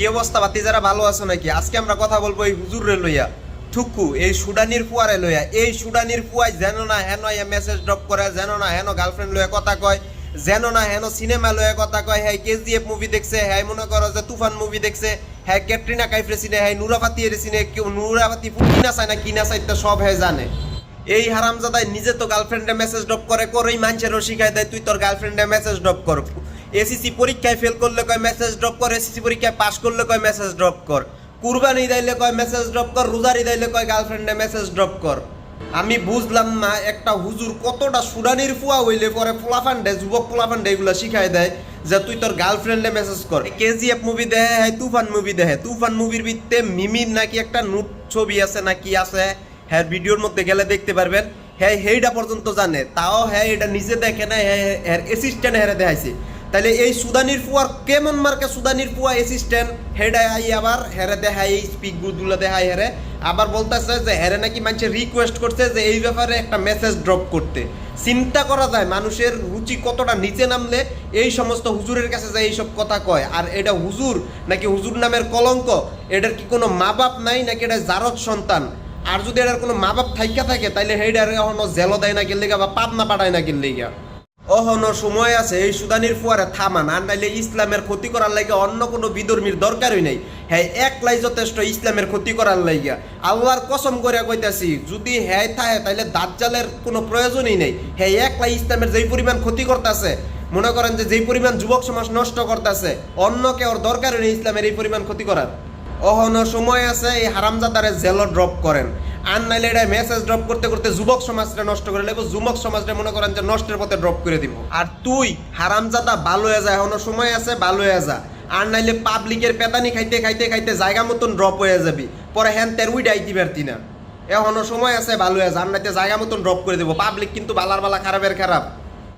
কি অবস্থা বাতি যারা ভালো আছো নাকি? আজকে আমরা কথা বলবো এই হুজুরে লইয়া ঠুকু এই সুডানির ফুয়ারে লইয়া। এই সুডানির ফুয়াই যেন না হেন মেসেজ ড্রপ করে, যেন না হেন গার্লফ্রেন্ড লইয়া কথা কয়, যেন না হেন সিনেমা লইয়া কথা কয়। হ্যাঁ কেজিএফ মুভি দেখছে, হ্যাঁ মনে করো যে তুফান মুভি দেখছে, হ্যাঁ ক্যাটরিনা কাইফরে চিনে, হ্যাঁ নুরাফাতি এর চিনে, কেউ নুরাফাতি কিনা চায় না কিনা চাই তো সব হ্যাঁ জানে। এই হারামজাদাই নিজে তো গার্লফ্রেন্ডে মেসেজ ড্রপ করে, করেই মানুষেরও শিখাই দেয় তুই তোর গার্লফ্রেন্ডে মেসেজ ড্রপ কর। এসিসি পরীক্ষায় ফেল করলে কয় মেসেজ ড্রপ কর, এসিসি পরীক্ষায় পাস করলে কয় মেসেজ ড্রপ কর, কুরবানি দিলে কয় মেসেজ ড্রপ কর, রোজারি দিলে কয় গার্লফ্রেন্ডে মেসেজ ড্রপ কর। আমি বুঝলাম না একটা হুজুর কতটা সুডানির ফুয়া হইলে পরে পোলাফান্ডে যুবক পোলাফান্ডে এগুলো শিখাই দেয় যে তুই তোর গার্লফ্রেন্ডে মেসেজ কর। কেজিএফ মুভি দেখে, হ্যাঁ তুফান মুভি দেখে, তুফান মুভির ভিত্তিতে মিমির নাকি একটা নুট ছবি আছে নাকি আছে, হ্যাঁ ভিডিওর মধ্যে গেলে দেখতে পারবেন। হ্যাঁ সেইটা পর্যন্ত জানে, তাও হ্যাঁ এটা নিজে দেখে না, হ্যাঁ অ্যাসিস্ট্যান্ট হেরে দেখাইছে। তাহলে এই সুদানির ফুয়ার কেমন মার্কে সুদানির ফুয়া অ্যাসিস্ট্যান্ট হেডা আই আবার হেরে দেখায়, এই স্পিক গুলা দেখায় হেরে, আবার বলতেছে যে হেরে নাকি মানুষের রিকোয়েস্ট করছে যে এই ব্যাপারে একটা মেসেজ ড্রপ করতে। চিন্তা করা যায় মানুষের রুচি কতটা নিচে নামলে এই সমস্ত হুজুরের কাছে যায় এইসব কথা কয়। আর এটা হুজুর নাকি হুজুর নামের কলঙ্ক? এটার কি কোনো মা বাপ নাই নাকি এটা জারদ সন্তান? আর যদি এটার কোনো মা বাপ থাইকা থাকে তাইলে হেডার এখনো জেলো দেয় না গেলে বা পাবনা পাঠায় না গেলে অহনো সময় আছে এই সুদানির ফুয়ারে থামান, আর নাইলে ইসলামের ক্ষতি করার লাগে অন্য কোনো বিধর্মীর দরকারই নেই। হ্যাঁ একলাই যথেষ্ট ইসলামের ক্ষতি করার লাগিয়া। আল্লাহর কসম করে কইতাছি যদি হ্যাঁ থাকে তাইলে দাজ্জালের কোনো প্রয়োজনই নেই। হ্যাঁ একলাই ইসলামের যেই পরিমাণ ক্ষতি করতেছে, মনে করেন যে যেই পরিমাণ যুবক সমাজ নষ্ট করতেছে, অন্য কেউ দরকারই নেই ইসলামের এই পরিমাণ ক্ষতি করার। অহনো সময় আছে এই হারামজাদারে জেলো ড্রপ করেন, আর নাইলে এটা মেসেজ ড্রপ করতে করতে যুবক সমাজটা নষ্ট করে নেব, যুবক সমাজটা মনে করেন যে নষ্টের পথে ড্রপ করে দিব। আর তুই হারামজাদা ভালো হয়ে যা, এখনো সময় আছে ভালো হয়ে যা, আর নাইলে পাবলিকের পেতানি খাইতে খাইতে খাইতে জায়গা মতন ড্রপ হয়ে যাবি, পরে হ্যান তের উই ডাইতে পারতি না। এখনো সময় আছে ভালো হয়ে যা, আর নাইতে জায়গা মতন ড্রপ করে দেবো। পাবলিক কিন্তু বালার বালা খারাপের খারাপ।